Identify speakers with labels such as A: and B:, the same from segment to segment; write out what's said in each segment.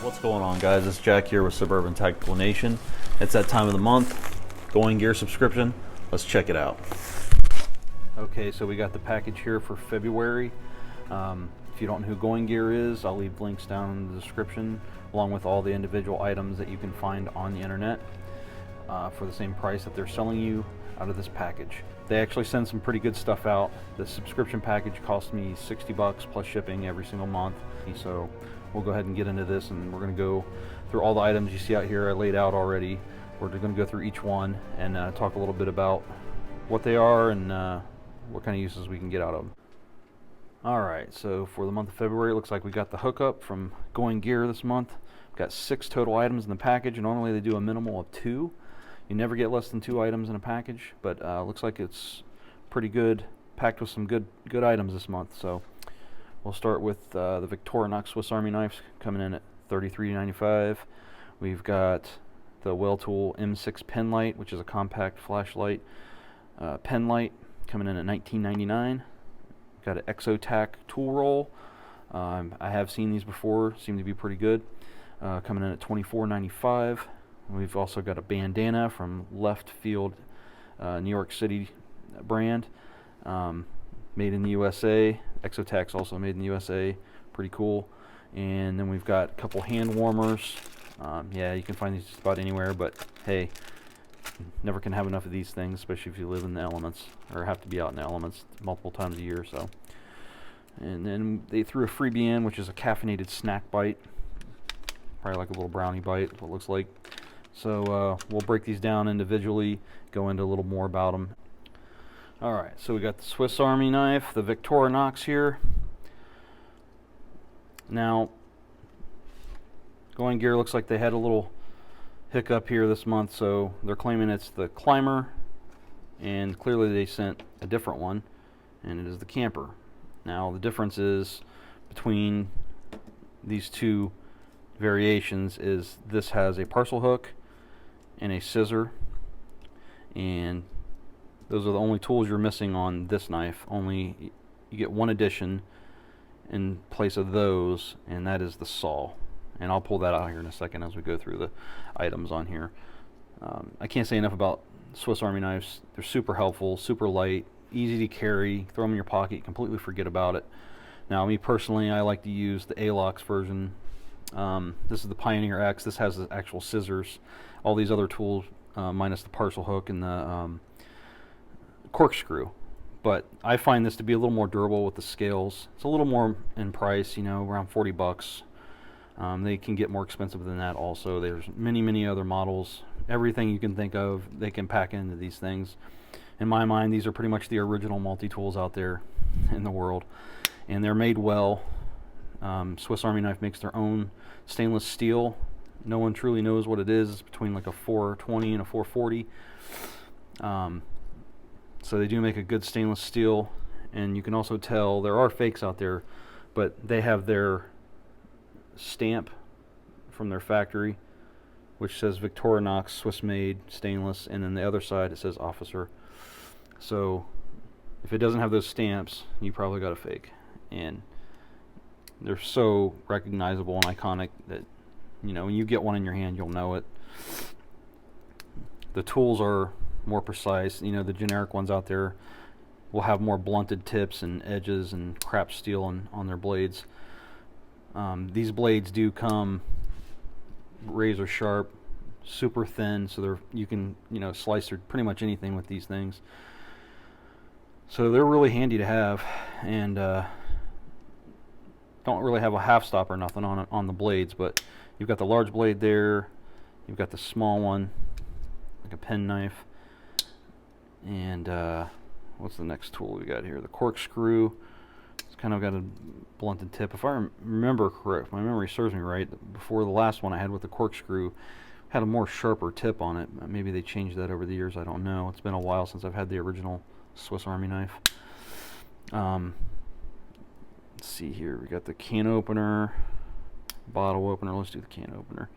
A: What's going on, guys? It's Jack here with Suburban Tactical Nation. It's that time of the month, Going Gear subscription. Let's check it out. Okay, so we got the package here for February. If you don't know who Going Gear is, I'll leave links down in the description along with all the individual items that you can find on the internet for the same price that they're selling you out of this package. They actually send some pretty good stuff out. The subscription package cost me $60 plus shipping every single month. So we'll go ahead and get into this, and we're going to go through all the items you see out here I laid out already. We're going to go through each one and talk a little bit about what they are and what kind of uses we can get out of them. Alright, so for the month of February, it looks like we got the hookup from Going Gear this month. We've got 6 total items in the package. Normally they do a minimal of 2. You never get less than 2 items in a package, but looks like it's pretty good, packed with some good items this month. So we'll start with the Victorinox Swiss Army knives coming in at $33.95. We've got the Well-Tool M6 pen light, which is a compact flashlight pen light, coming in at $19.99. Got an Exotec tool roll. I have seen these before, seem to be pretty good. Coming in at $24.95. We've also got a Bandana from Left Field, New York City brand, made in the USA. Exotec's also made in the USA, pretty cool. And then we've got a couple hand warmers. Yeah, you can find these just about anywhere, but hey, never can have enough of these things, especially if you live in the elements or have to be out in the elements multiple times a year. So, and then they threw a freebie in, which is a caffeinated snack bite, probably like a little brownie bite, what it looks like. So we'll break these down individually, go into a little more about them. Alright, so we got the Swiss Army knife, the Victorinox here. Now, Going Gear looks like they had a little hiccup here this month, so they're claiming it's the Climber, and clearly they sent a different one, and it is the Camper. Now, the difference is between these two variations is this has a parcel hook and a scissor, and those are the only tools you're missing on this knife. Only you get one addition in place of those, and that is the saw, and I'll pull that out here in a second as we go through the items on here. I can't say enough about Swiss Army knives. They're super helpful, super light, easy to carry, throw them in your pocket, completely forget about it. Now, me personally, I like to use the Alox version. This is the Pioneer X. This has the actual scissors. All these other tools, minus the parcel hook and the corkscrew. But I find this to be a little more durable with the scales. It's a little more in price, you know, around $40. They can get more expensive than that also. There's many other models. Everything you can think of, they can pack into these things. In my mind, these are pretty much the original multi-tools out there in the world. And they're made well. Swiss Army knife makes their own stainless steel. No one truly knows what it is. It's between like a 420 and a 440. So they do make a good stainless steel, and you can also tell there are fakes out there, but they have their stamp from their factory, which says Victorinox Swiss made stainless, and then the other side it says Officer. So if it doesn't have those stamps, you probably got a fake, and they're so recognizable and iconic that, you know, when you get one in your hand, you'll know it. The tools are more precise. You know, the generic ones out there will have more blunted tips and edges and crap steel on their blades. These blades do come razor sharp, super thin, so you can, you know, slice through pretty much anything with these things. So they're really handy to have, and don't really have a half stop or nothing on the blades, but you've got the large blade there, you've got the small one, like a pen knife, and what's the next tool we got here? The corkscrew. It's kind of got a blunted tip. If I remember correct, if my memory serves me right, before the last one I had with the corkscrew had a more sharper tip on it. Maybe they changed that over the years, I don't know. It's been a while since I've had the original Swiss Army knife. Let's see here, we got the can opener, bottle opener. Let's do the can opener.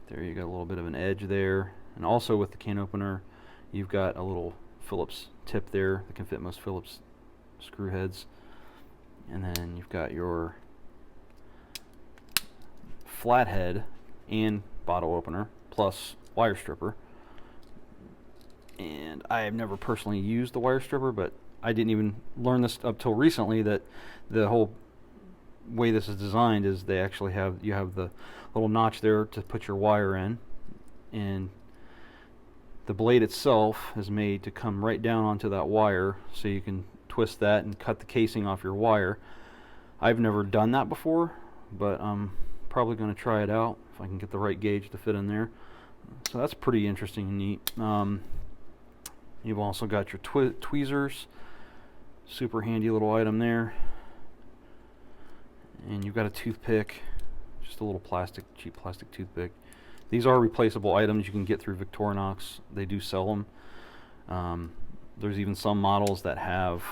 A: There, you got a little bit of an edge there, and also with the can opener you've got a little Phillips tip there that can fit most Phillips screw heads, and then you've got your flathead and bottle opener plus wire stripper. And I have never personally used the wire stripper, but I didn't even learn this up till recently, that the whole way this is designed is they actually have, you have the little notch there to put your wire in, and the blade itself is made to come right down onto that wire, so you can twist that and cut the casing off your wire. I've never done that before, but I'm probably going to try it out if I can get the right gauge to fit in there. So that's pretty interesting and neat. You've also got your tweezers, super handy little item there. And you've got a toothpick, just a little cheap plastic toothpick. These are replaceable items you can get through Victorinox. They do sell them. There's even some models that have,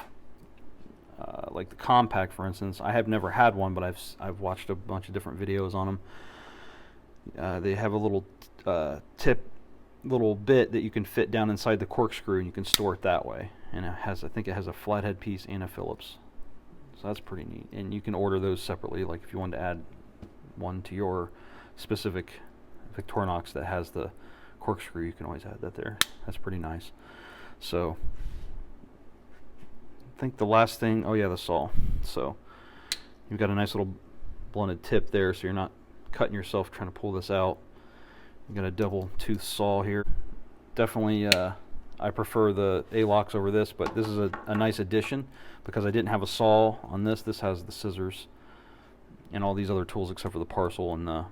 A: like the compact, for instance. I have never had one, but I've watched a bunch of different videos on them. They have a little little bit that you can fit down inside the corkscrew, and you can store it that way. And it has, I think it has a flathead piece and a Phillips. So that's pretty neat. And you can order those separately, like if you wanted to add one to your specific Victorinox that has the corkscrew, you can always add that there. That's pretty nice. So I think the last thing, oh yeah, the saw. So you've got a nice little blunted tip there, so you're not cutting yourself trying to pull this out. You've got a double tooth saw here. Definitely I prefer the A-locks over this, but this is a nice addition because I didn't have a saw on this. This has the scissors and all these other tools except for the parcel and the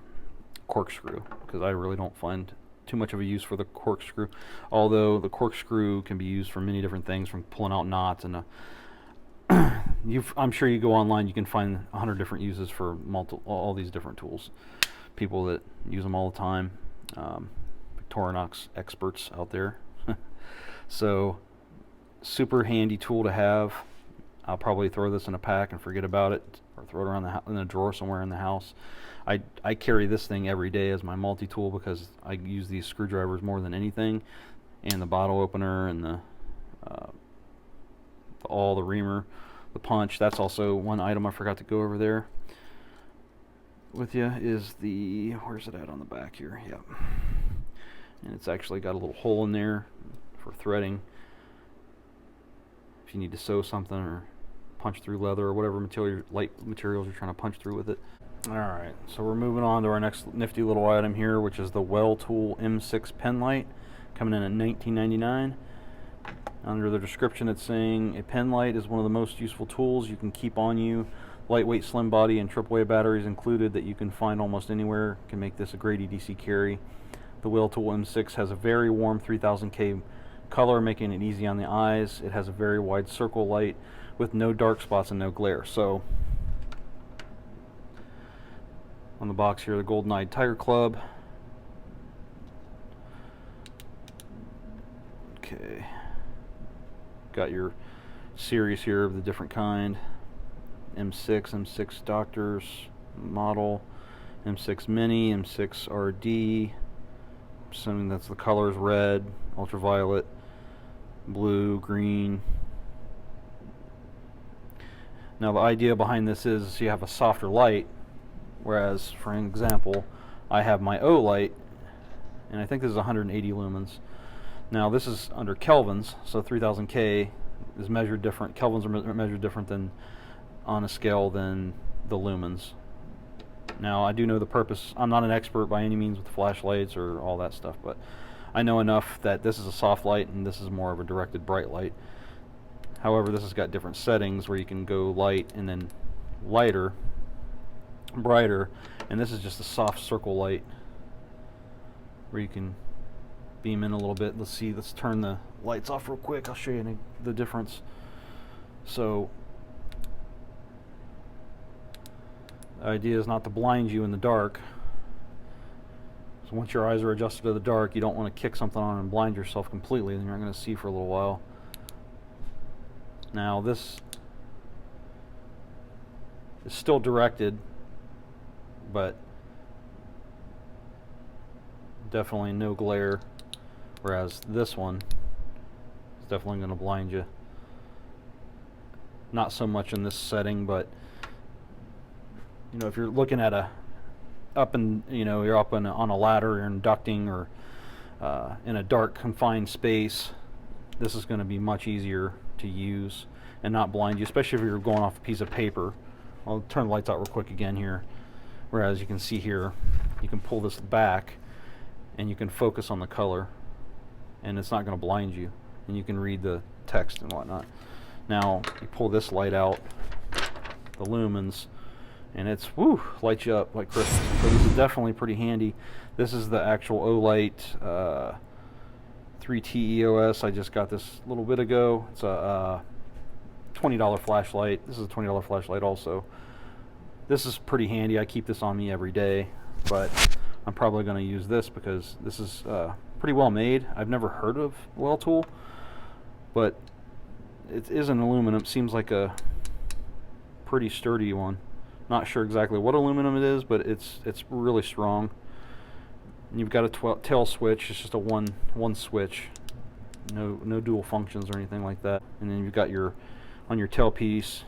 A: corkscrew, because I really don't find too much of a use for the corkscrew, although the corkscrew can be used for many different things, from pulling out knots and I'm sure you go online, you can find 100 different uses for all these different tools. People that use them all the time, Victorinox experts out there. So super handy tool to have. I'll probably throw this in a pack and forget about it, or throw it around in a drawer somewhere in the house. I carry this thing every day as my multi-tool because I use these screwdrivers more than anything, and the bottle opener and the reamer, the punch. That's also one item I forgot to go over there with you, is the, where's it at on the back here? Yep. And it's actually got a little hole in there for threading if you need to sew something or punch through leather or whatever light materials you're trying to punch through with it. Alright, so we're moving on to our next nifty little item here, which is the Well Tool M6 pen light, coming in at $19.99. Under the description it's saying, a pen light is one of the most useful tools you can keep on you. Lightweight, slim body, and AAA batteries included that you can find almost anywhere can make this a great EDC carry. The Well Tool M6 has a very warm 3000K color, making it easy on the eyes. It has a very wide circle light with no dark spots and no glare. So on the box here, the Golden Eyed Tiger Club. Okay, got your series here of the different kind. M6, M6 Doctors model, M6 Mini, M6 RD. Assuming that's the colors: red, ultraviolet, blue, green. Now the idea behind this is you have a softer light, whereas, for example, I have my O light, and I think this is 180 lumens. Now this is under kelvins, so 3000K is measured different. Kelvins are measured different than on a scale than the lumens. Now I do know the purpose. I'm not an expert by any means with flashlights or all that stuff, but I know enough that this is a soft light and this is more of a directed bright light. However, this has got different settings where you can go light and then lighter, brighter, and this is just a soft circle light where you can beam in a little bit. Let's turn the lights off real quick. I'll show you the difference. So the idea is not to blind you in the dark. So once your eyes are adjusted to the dark, you don't want to kick something on and blind yourself completely, then you're not going to see for a little while. Now this is still directed, but definitely no glare, whereas this one is definitely going to blind you. Not so much in this setting, but you know, if you're looking at a up and you're up on a ladder, or in ducting, or in a dark confined space, this is going to be much easier to use and not blind you, especially if you're going off a piece of paper. I'll turn the lights out real quick again here. Whereas you can see here, you can pull this back and you can focus on the color, and it's not going to blind you, and you can read the text and whatnot. Now you pull this light out, the lumens, and it's lights you up like Christmas. So this is definitely pretty handy. This is the actual Olight 3T EOS. I just got this a little bit ago. It's a $20 flashlight. This is a $20 flashlight also. This is pretty handy. I keep this on me every day, but I'm probably going to use this because this is pretty well made. I've never heard of Well Tool, but it is an aluminum. It seems like a pretty sturdy one. Not sure exactly what aluminum it is, but it's really strong. And you've got a tail switch. It's just a one switch. No dual functions or anything like that. And then you've got on your tailpiece,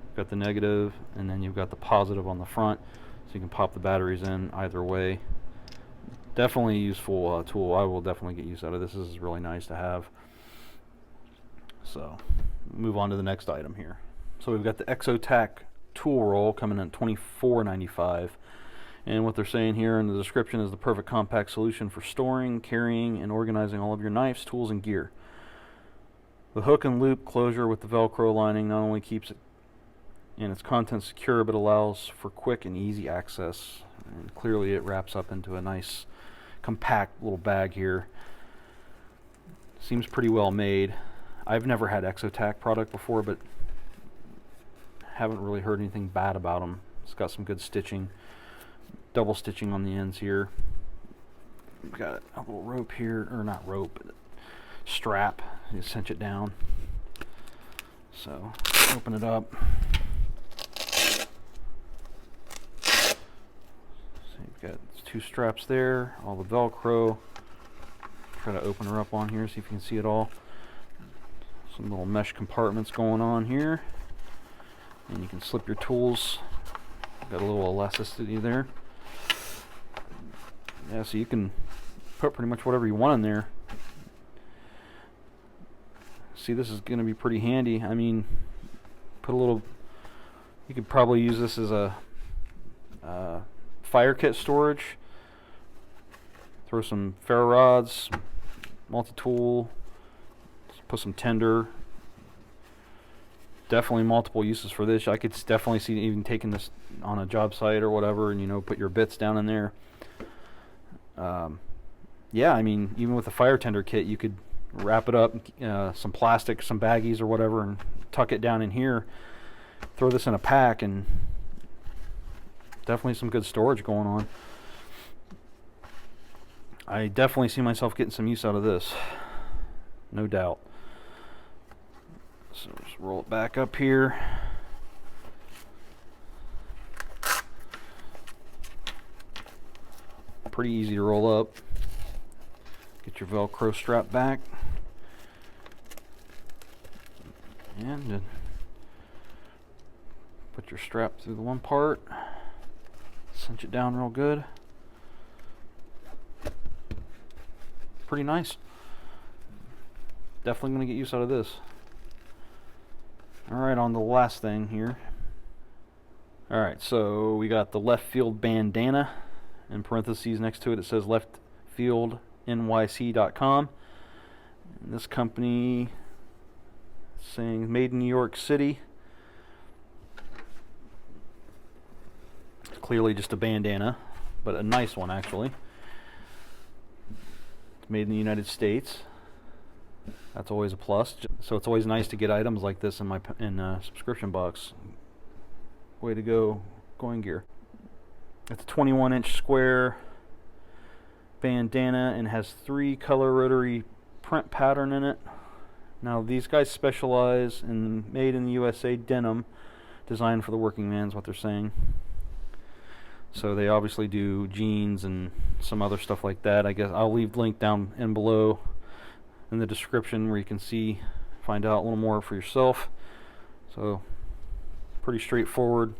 A: you've got the negative, and then you've got the positive on the front, so you can pop the batteries in either way. Definitely a useful tool. I will definitely get use out of this. This is really nice to have. So move on to the next item here. So we've got the Exotec tool roll coming in at $24.95, and what they're saying here in the description is the perfect compact solution for storing, carrying, and organizing all of your knives, tools, and gear. The hook and loop closure with the Velcro lining not only keeps it and its contents secure, but allows for quick and easy access. And clearly it wraps up into a nice compact little bag here. Seems pretty well made. I've never had Exotec product before, but haven't really heard anything bad about them. It's got some good stitching, double stitching on the ends here. We've got a little rope here, or not rope, but strap. You cinch it down. So open it up. So you've got 2 straps there, all the Velcro. Try to open her up on here, see if you can see it all. Some little mesh compartments going on here, and you can slip your tools. Got a little elasticity there. Yeah, so you can put pretty much whatever you want in there. See, this is going to be pretty handy. I mean, put a little, you could probably use this as a fire kit storage. Throw some ferro rods, multi-tool, put some tinder. Definitely multiple uses for this. I could definitely see even taking this on a job site or whatever, and put your bits down in there. Yeah, I mean, even with the fire tender kit, you could wrap it up, some plastic, some baggies or whatever, and tuck it down in here. Throw this in a pack, and definitely some good storage going on. I definitely see myself getting some use out of this, no doubt. So just roll it back up here. Pretty easy to roll up. Get your Velcro strap back. And put your strap through the one part. Cinch it down real good. Pretty nice. Definitely going to get use out of this. Alright, on the last thing here. Alright, so we got the left field bandana. In parentheses next to it, it says leftfieldnyc.com. And this company is saying made in New York City. It's clearly just a bandana, but a nice one actually. It's made in the United States. That's always a plus. So it's always nice to get items like this in my subscription box. Way to go, Going Gear. It's a 21-inch square bandana and has 3 color rotary print pattern in it. Now these guys specialize in made in the USA denim, designed for the working man is what they're saying. So they obviously do jeans and some other stuff like that. I guess I'll leave the link down in below in the description where you can find out a little more for yourself. So pretty straightforward,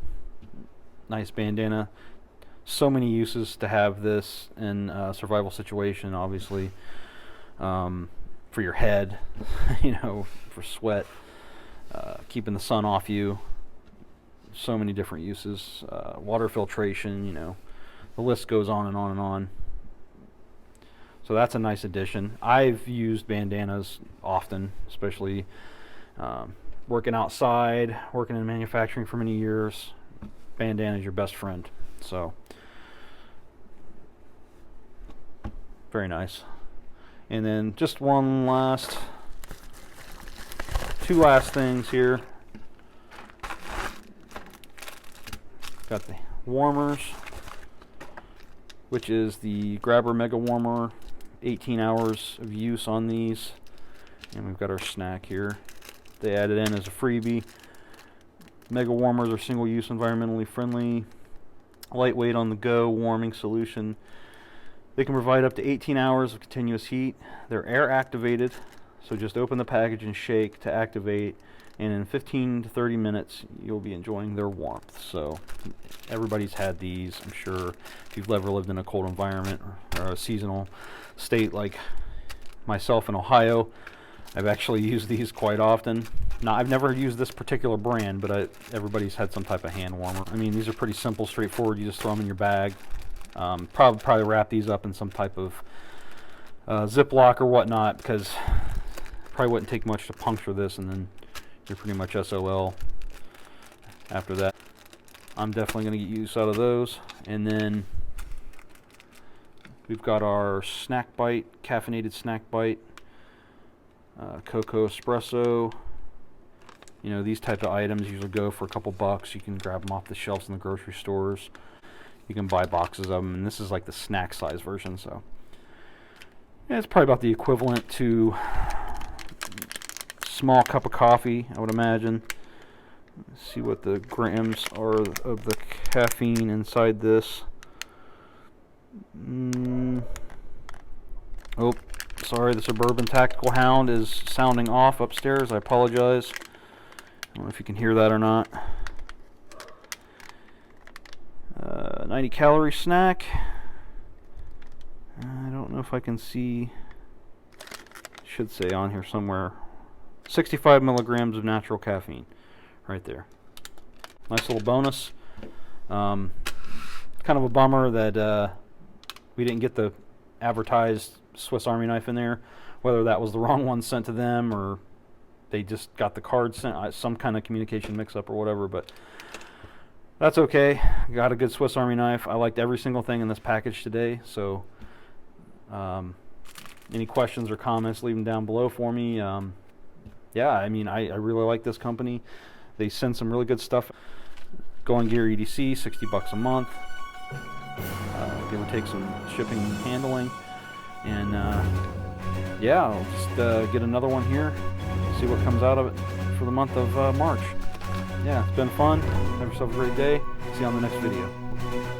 A: nice bandana. So many uses to have this in a survival situation, obviously. For your head, you know, for sweat, keeping the sun off you. So many different uses. Water filtration, you know, the list goes on and on and on. So that's a nice addition. I've used bandanas often, especially working outside, working in manufacturing for many years. Bandana is your best friend. So very nice. And then just two last things here. Got the warmers, which is the Grabber Mega Warmer, 18 hours of use on these. And we've got our snack here. They added in as a freebie. Mega Warmers are single-use, environmentally friendly, lightweight on the go warming solution. They can provide up to 18 hours of continuous heat. They're air activated, so just open the package and shake to activate, and in 15 to 30 minutes you'll be enjoying their warmth. So everybody's had these, I'm sure. If you've ever lived in a cold environment or a seasonal state like myself in Ohio, I've actually used these quite often. Now, I've never used this particular brand, but everybody's had some type of hand warmer. I mean, these are pretty simple, straightforward. You just throw them in your bag. Probably wrap these up in some type of Ziploc or whatnot, because probably wouldn't take much to puncture this, and then you're pretty much SOL after that. I'm definitely going to get use out of those. And then we've got our snack bite, caffeinated snack bite, cocoa espresso. You know, these type of items usually go for a couple bucks. You can grab them off the shelves in the grocery stores. You can buy boxes of them, and this is like the snack size version. So yeah, it's probably about the equivalent to a small cup of coffee, I would imagine. Let's see what the grams are of the caffeine inside this. Oh, sorry, the Suburban Tactical Hound is sounding off upstairs. I apologize. I don't know if you can hear that or not. 90 calorie snack. I don't know if I can see. Should say on here somewhere. 65 milligrams of natural caffeine. Right there. Nice little bonus. Kind of a bummer that we didn't get the advertised Swiss Army knife in there. Whether that was the wrong one sent to them, or they just got the card sent, some kind of communication mix-up or whatever, but that's okay. Got a good Swiss Army knife. I liked every single thing in this package today, so any questions or comments, leave them down below for me. Yeah, I mean, I really like this company. They send some really good stuff. Going Gear EDC, 60 bucks a month. Give or take some shipping and handling. And yeah, I'll just get another one here, see what comes out of it for the month of March. Yeah, it's been fun. Have yourself a great day. See you on the next video.